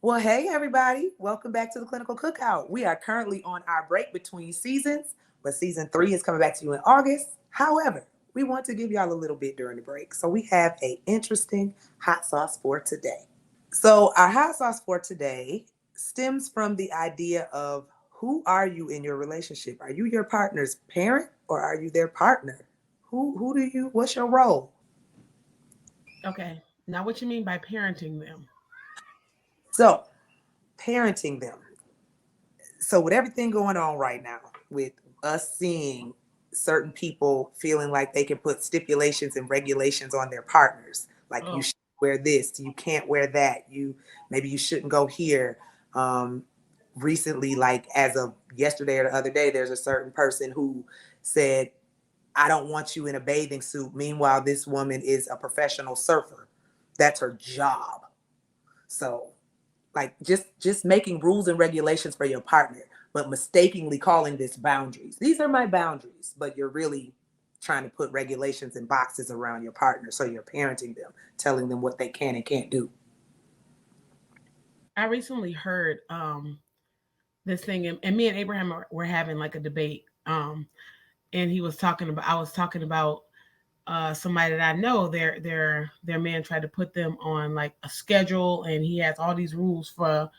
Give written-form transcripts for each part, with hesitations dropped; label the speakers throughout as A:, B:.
A: Well, hey, everybody. Welcome back to the Clinical Cookout. We are currently on our break between seasons, but season 3 is coming back to you in August. However, we want to give y'all a little bit during the break. So we have a interesting hot sauce for today. So our hot sauce for today stems from the idea of who are you in your relationship? Are you your partner's parent or are you their partner? What's your role?
B: Okay. Now, what you mean by parenting them?
A: So parenting them. So with everything going on right now, with us seeing certain people feeling like they can put stipulations and regulations on their partners, like you
B: Oh,
A: should wear this, you can't wear that, maybe you shouldn't go here. Um, Recently, like as of yesterday or the other day, there's a certain person who said, "I don't want you in a bathing suit." Meanwhile, this woman is a professional surfer. That's her job. So like just making rules and regulations for your partner, but mistakenly calling this boundaries. These are my boundaries, but you're really trying to put regulations and boxes around your partner, so you're parenting them, telling them what they can and can't do.
B: I recently heard this thing, and me and Abraham were having like a debate. And he was talking about, I was talking about somebody that I know. Their man tried to put them on like a schedule, and he has all these rules for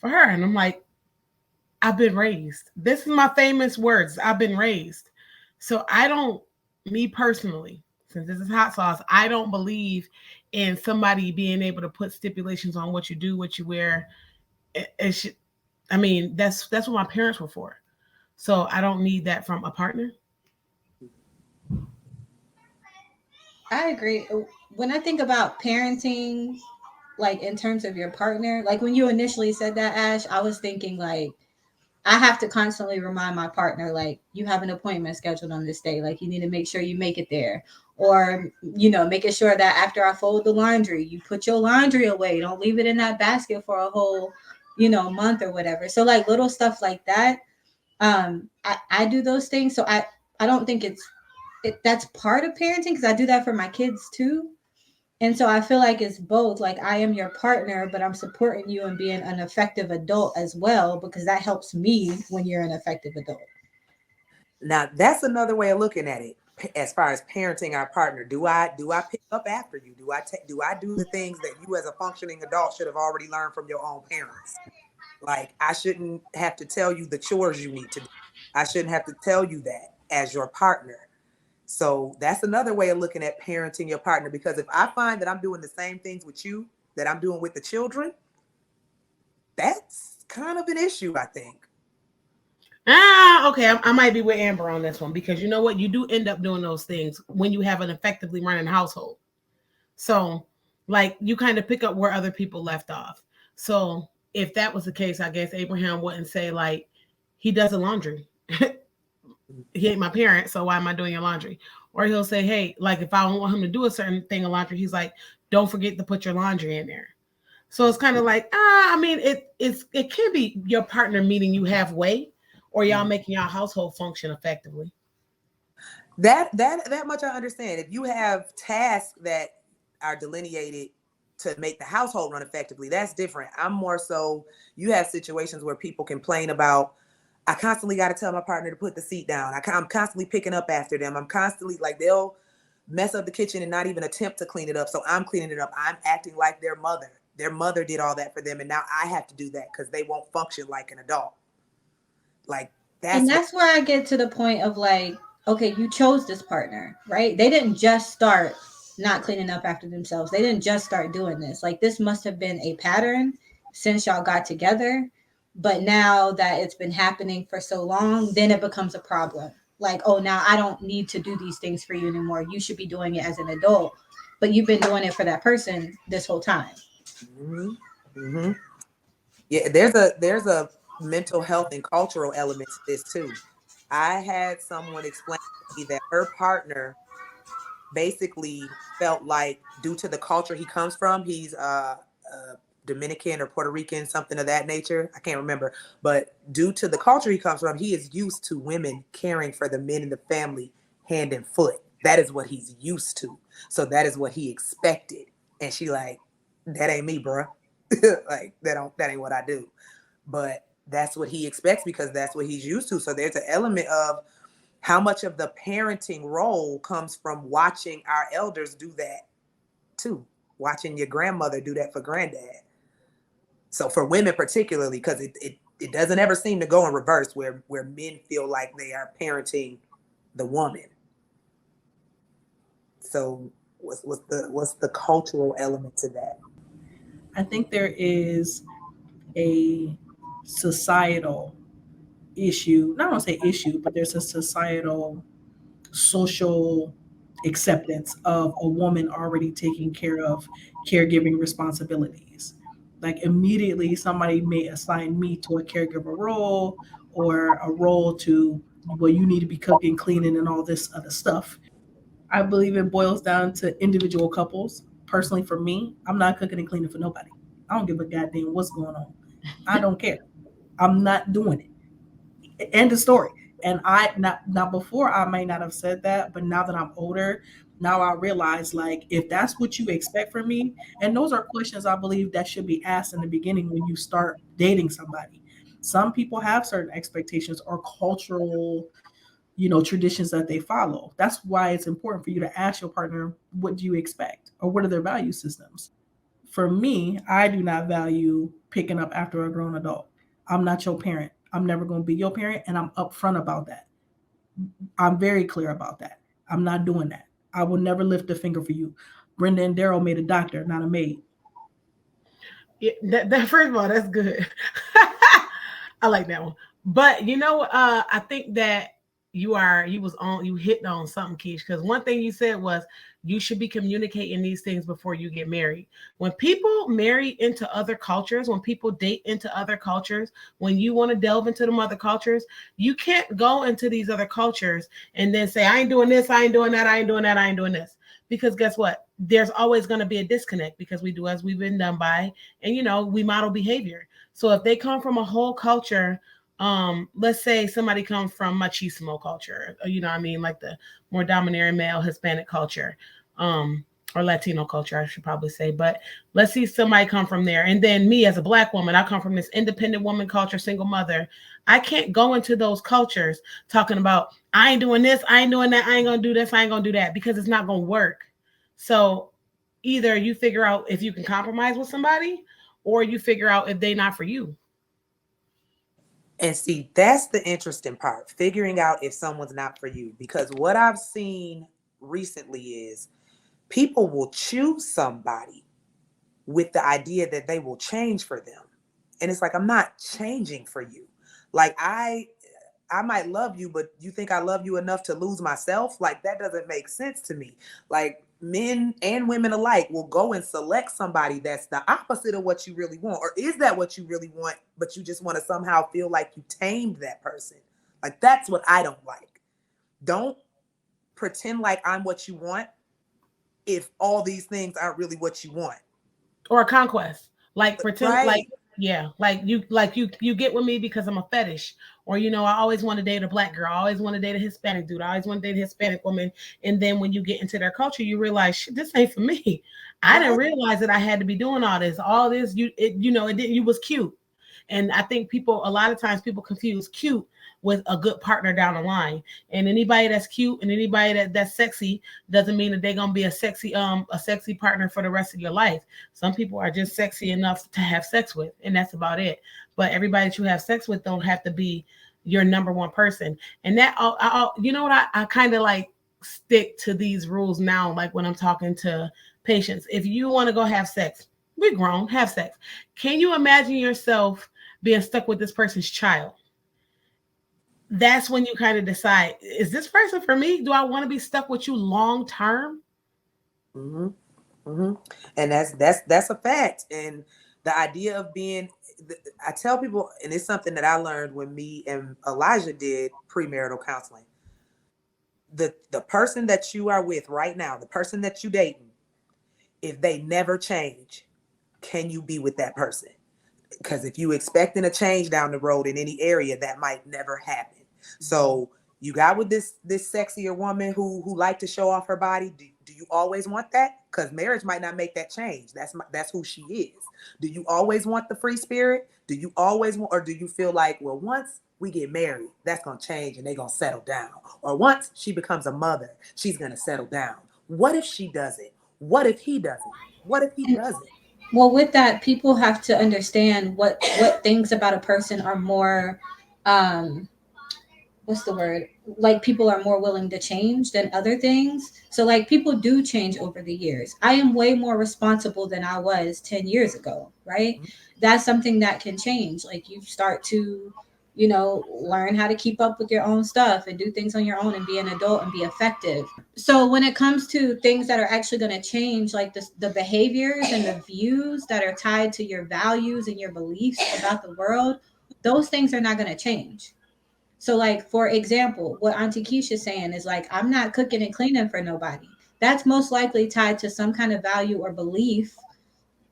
B: her. And I'm like, I've been raised. This is my famous words. I've been raised. So I don't, me personally, since this is hot sauce, I don't believe in somebody being able to put stipulations on what you do, what you wear. It should, I mean, that's what my parents were for. So I don't need that from a partner.
C: I agree. When I think about parenting, like in terms of your partner, like when you initially said that, Ash, I was thinking like I have to constantly remind my partner, like, you have an appointment scheduled on this day. Like, you need to make sure you make it there. Or, making sure that after I fold the laundry, you put your laundry away. Don't leave it in that basket for a whole, month or whatever. So, like, little stuff like that. I do those things. So, I don't think that's part of parenting because I do that for my kids too. And so I feel like it's both. Like I am your partner, but I'm supporting you and being an effective adult as well because that helps me when you're an effective adult.
A: Now that's another way of looking at it. As far as parenting our partner, do I pick up after you? Do I do the things that you as a functioning adult should have already learned from your own parents? Like I shouldn't have to tell you the chores you need to do. I shouldn't have to tell you that as your partner. So that's another way of looking at parenting your partner, because if I find that I'm doing the same things with you that I'm doing with the children, that's kind of an issue, I think.
B: Okay, I might be with Amber on this one because you know what? You do end up doing those things when you have an effectively running household. So, like, you kind of pick up where other people left off. So, if that was the case, I guess Abraham wouldn't say, like, he does the laundry. He ain't my parent, so why am I doing your laundry? Or he'll say, hey, like, if I don't want him to do a certain thing of laundry, he's like, don't forget to put your laundry in there. So it's kind of like, I mean, it can be your partner meeting you halfway, or y'all
A: Mhm.
B: making y'all household function effectively.
A: That much I understand. If you have tasks that are delineated to make the household run effectively, that's different. I'm more so, you have situations where people complain about, I constantly got to tell my partner to put the seat down. I'm constantly picking up after them. I'm constantly like, they'll mess up the kitchen and not even attempt to clean it up. So I'm cleaning it up. I'm acting like their mother. Their mother did all that for them. And now I have to do that because they won't function like an adult. Like
C: And
A: that's what,
C: that's where I get to the point of like, okay, you chose this partner, right? They didn't just start not cleaning up after themselves. They didn't just start doing this. Like this must have been a pattern since y'all got together. But now that it's been happening for so long, then it becomes a problem. Like, oh, now I don't need to do these things for you anymore. You should be doing it as an adult. But you've been doing it for that person this whole time.
A: mm-hmm, mm-hmm. Yeah, there's a mental health and cultural element to this too. I had someone explain to me that her partner basically felt like, due to the culture he comes from, he's Dominican or Puerto Rican, something of that nature. I can't remember, but due to the culture he comes from, he is used to women caring for the men in the family hand and foot. That is what he's used to. So that is what he expected. And she like, that ain't me, bruh. Like that ain't what I do. But that's what he expects because that's what he's used to. So there's an element of how much of the parenting role comes from watching our elders do that too, watching your grandmother do that for granddad. So for women particularly, because it doesn't ever seem to go in reverse where men feel like they are parenting the woman. So what's the cultural element to that?
D: I think there is a societal issue. Not want to say issue, but there's a societal social acceptance of a woman already taking care of caregiving responsibilities. Like immediately somebody may assign me to a caregiver role or a role to, well, you need to be cooking, cleaning, and all this other stuff. I believe it boils down to individual couples. Personally, for me, I'm not cooking and cleaning for nobody. I don't give a goddamn what's going on. I don't care. I'm not doing it. End of story. And I not now before I may not have said that, but now that I'm older, now I realize like if that's what you expect from me, and those are questions I believe that should be asked in the beginning when you start dating somebody. Some people have certain expectations or cultural, traditions that they follow. That's why it's important for you to ask your partner, what do you expect? Or what are their value systems? For me, I do not value picking up after a grown adult. I'm not your parent. I'm never going to be your parent. And I'm upfront about that. I'm very clear about that. I'm not doing that. I will never lift a finger for you. Brenda and Daryl made a doctor, not a maid.
B: Yeah, that first of all, that's good. I like that one. But I think that you hit on something, Keish, because one thing you said was you should be communicating these things before you get married. When people marry into other cultures, when people date into other cultures, when you want to delve into them other cultures, you can't go into these other cultures and then say, I ain't doing this, I ain't doing that, I ain't doing that, I ain't doing this. Because guess what? There's always going to be a disconnect because we do as we've been done by, and we model behavior. So if they come from a whole culture, let's say somebody comes from machismo culture, what I mean, like the more domineering male Hispanic culture, or Latino culture, I should probably say. But let's see somebody come from there. And then me as a black woman, I come from this independent woman culture, single mother. I can't go into those cultures talking about, I ain't doing this, I ain't doing that, I ain't going to do this, I ain't going to do that, because it's not going to work. So either you figure out if you can compromise with somebody, or you figure out if they're not for you.
A: And see, that's the interesting part, figuring out if someone's not for you. Because what I've seen recently is people will choose somebody with the idea that they will change for them. And it's like, I'm not changing for you. Like I might love you, but you think I love you enough to lose myself? Like that doesn't make sense to me. Like men and women alike will go and select somebody that's the opposite of what you really want. Or is that what you really want, but you just want to somehow feel like you tamed that person? Like that's what I don't like. Don't pretend like I'm what you want if all these things aren't really what you want.
B: Or a conquest. Like pretend like,
A: Right.
B: yeah, like you get with me because I'm a fetish. Or I always want to date a black girl. I always want to date a Hispanic dude. I always want to date a Hispanic woman. And then when you get into their culture, you realize, shit, this ain't for me. I didn't
A: Right.
B: realize that I had to be doing all this. All this, it didn't, you was cute. And I think a lot of times people confuse cute with a good partner down the line. And anybody that's cute and anybody that's sexy doesn't mean that they're gonna be a sexy partner for the rest of your life. Some people are just sexy enough to have sex with, and that's about it. But everybody that you have sex with don't have to be your number one person. And that you know what, I kind of like stick to these rules now, like when I'm talking to patients. If you want to go have sex, we're grown, have sex. Can you imagine yourself being stuck with this person's child? That's when you kind of decide, is this person for me? Do I want to be stuck with you long term?
A: Mm-hmm. Mm-hmm. And that's a fact. And the idea of being, I tell people, and it's something that I learned when me and Elijah did premarital counseling. The person that you are with right now, the person that you dating, if they never change, can you be with that person? Because if you expecting a change down the road in any area, that might never happen. So You got with this sexier woman who like to show off her body. Do you always want that? Because marriage might not make that change. That's who she is. Do you always want the free spirit? Do you always want, or do you feel like, well, once we get married, that's gonna change and they're gonna settle down? Or once she becomes a mother, she's gonna settle down. What if she doesn't? What if he doesn't? What if he
C: And
A: doesn't?
C: well, with that, people have to understand what things about a person are more, um, what's the word? Like people are more willing to change than other things. So like people do change over the years. I am way more responsible than I was 10 years ago, right? That's something that can change. Like you start to, learn how to keep up with your own stuff and do things on your own and be an adult and be effective. So when it comes to things that are actually going to change, like the behaviors and the views that are tied to your values and your beliefs about the world, those things are not going to change. So, like, for example, what Auntie Keisha's saying is like, I'm not cooking and cleaning for nobody. That's most likely tied to some kind of value or belief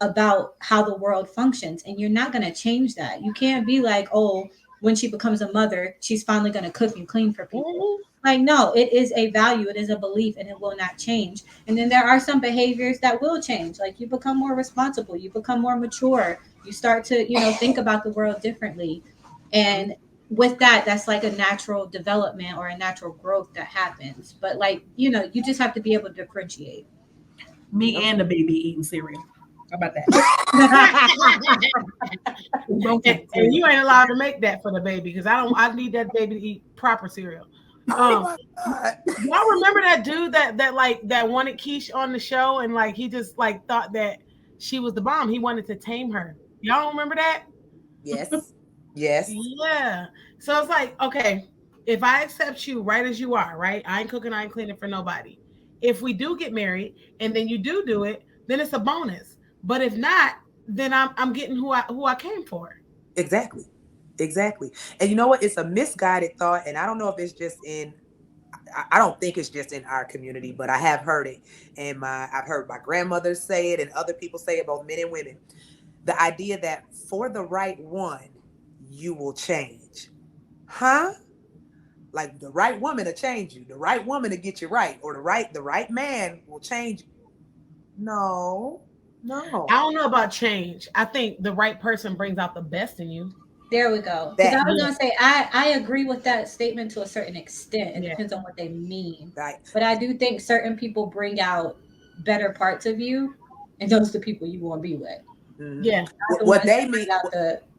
C: about how the world functions. And you're not going to change that. You can't be like, oh, when she becomes a mother, she's finally going to cook and clean for people. Like, no, it is a value, it is a belief, and it will not change. And then there are some behaviors that will change. Like, you become more responsible, you become more mature, you start to, think about the world differently. And with that, that's like a natural development or a natural growth that happens. But, like, you just have to be able to differentiate.
D: Me
A: Yep.
D: and the baby eating cereal. How about that? We both
B: And,
D: eat
B: and
D: cereal.
B: you ain't allowed to make that for the baby because I need that baby to eat proper cereal.
A: Oh
B: Um,
A: my God.
B: y'all remember that dude that wanted Keish on the show and like he just like thought that she was the bomb. He wanted to tame her. Y'all remember that?
A: Yes. Yes.
B: Yeah. So it's like, okay, if I accept you right as you are, right? I ain't cooking, I ain't cleaning for nobody. If we do get married and then you do it, then it's a bonus. But if not, then I'm getting who I came for.
A: Exactly. Exactly. And you know what? It's a misguided thought. And I don't know if it's just I don't think it's just in our community, but I have heard it. And I've heard my grandmother say it and other people say it, both men and women. The idea that for the right one, you will change. Huh? Like the right woman will change you. The right woman to get you right. Or the right man will change you. No.
B: I
A: No.
B: don't know about change. I think the right person brings out the best in you.
C: There we go. Because I
A: That.
C: was
B: Yeah.
C: gonna say I agree with that statement to a certain extent. It
B: Yeah.
C: depends on what they mean,
A: Right.
C: but I do think certain people bring out better parts of you, and those are the people you want to be with,
A: Mhm.
B: Yeah.
C: not the
A: What
C: ones
A: they
C: that
A: mean,
C: bring out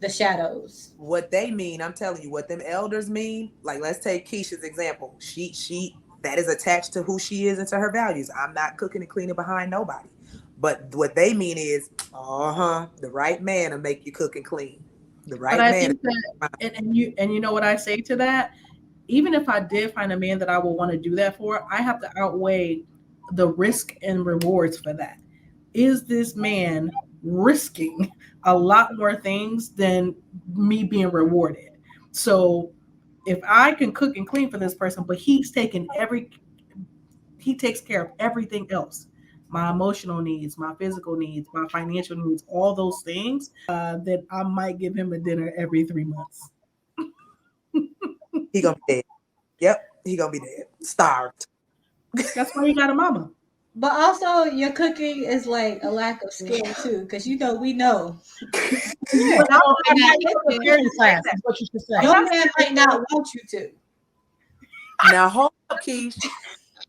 C: the shadows.
A: what they mean, I'm telling you, what them elders mean. Like, let's take Keisha's example. She that is attached to who she is and to her values. I'm not cooking and cleaning behind nobody. But what they mean is, the right man will make you cook and clean. The
D: But
A: right
D: I
A: man.
D: think that, and you know what I say to that? Even if I did find a man that I will want to do that for, I have to outweigh the risk and rewards for that. Is this man risking a lot more things than me being rewarded? So if I can cook and clean for this person, but he takes care of everything else, my emotional needs, my physical needs, my financial needs, all those things, then I might give him a dinner every 3 months.
A: He gonna be dead. Yep, he gonna be dead. Starved.
D: That's why he got a mama.
C: But also, your cooking is like a lack of skill too, because we know you
B: But
C: put all
B: I
C: in
B: got
C: that
B: you a
C: kitchen.
B: parenting class, is what you should say.
C: Your man might not want you to.
A: Now hold up, Keish.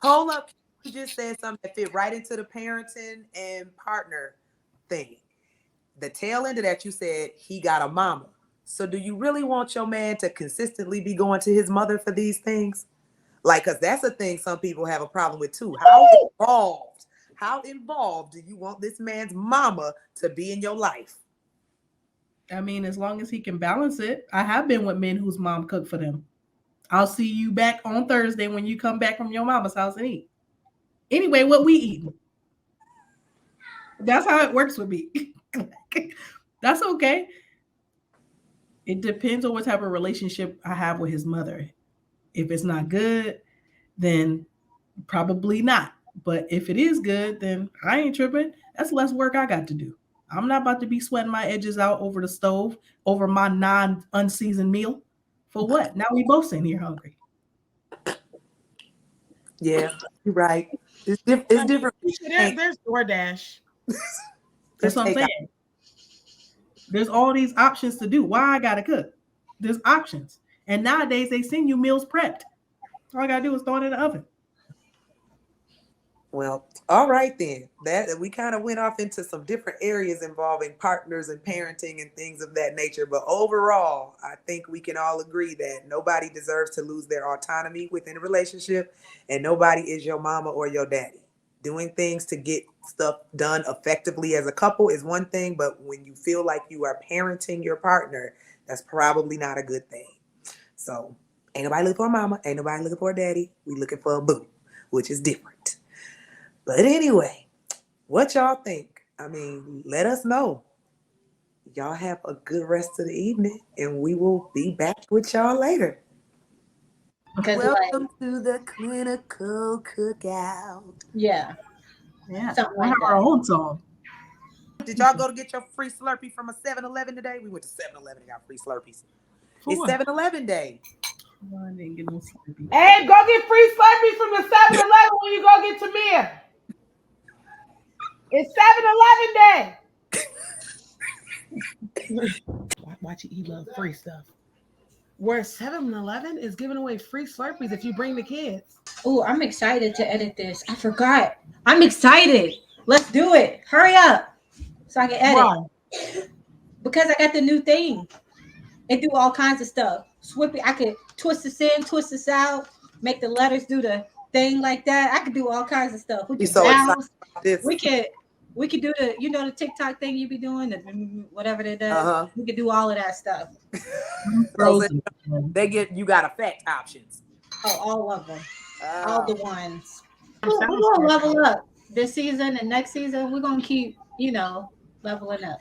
A: Hold up. You just said something that fit right into the parenting and partner thing. The tail end of that, you said he got a mama. So do you really want your man to consistently be going to his mother for these things? Like, because that's a thing some people have a problem with too. How involved do you want this man's mama to be in your life?
D: I mean, as long as he can balance it. I have been with men whose mom cooked for them. I'll see you back on Thursday when you come back from your mama's house and eat. Anyway, what we eating? That's how it works with me. That's okay. It depends on what type of relationship I have with his mother. If it's not good, then probably not. But if it is good, then I ain't tripping. That's less work I got to do. I'm not about to be sweating my edges out over the stove over my non unseasoned meal. For what? Now we both sitting here hungry.
A: Yeah, you're right. It's
B: I mean,
A: different.
B: there's DoorDash.
A: There's
D: That's what I'm
A: takeout.
D: saying. There's all these options to do. Why I gotta cook? There's options. And nowadays they send you meals prepped. All I gotta do is throw it in the oven.
A: Well, all right then. That we kind of went off into some different areas involving partners and parenting and things of that nature. But overall, I think we can all agree that nobody deserves to lose their autonomy within a relationship, and nobody is your mama or your daddy. Doing things to get stuff done effectively as a couple is one thing, but when you feel like you are parenting your partner, that's probably not a good thing. So, ain't nobody looking for a mama, ain't nobody looking for a daddy. We looking for a boo, which is different. But anyway, what y'all think? I mean, let us know. Y'all have a good rest of the evening, and we will be back with y'all later.
C: Because
A: Welcome to the clinical cookout.
C: yeah,
D: Yeah.
C: something
D: I
C: like
D: have our
C: that.
D: own song.
A: Did y'all go to get your free Slurpee from a 7-Eleven today? We went to 7-Eleven and got free Slurpees.
D: For
A: It's
D: what?
A: 7-Eleven day.
D: Oh, I didn't get no Slurpee.
B: Hey, go get free Slurpees from the 7-Eleven when you go get Tamir. It's 7-Eleven day. Watch it. He loves free stuff. Where 7-Eleven is giving away free Slurpees if you bring the kids.
C: Oh, I'm excited to edit this. I forgot. I'm excited. Let's do it. Hurry up so I can edit.
B: Why?
C: Because I got the new thing. It do all kinds of stuff. Swippy, I could twist this in, twist this out, make the letters do the thing like that. I could do all kinds of stuff. We
A: You're
C: could
A: so excited
C: mouse.
A: about this.
C: We could do the the TikTok thing you be doing, the whatever they does. We could do all of that stuff.
D: Frozen.
A: You got effect options.
C: Oh, all of them. All the ones. We're
B: Sounds
C: gonna
B: good.
C: level up this season and next season. We're gonna keep, leveling up.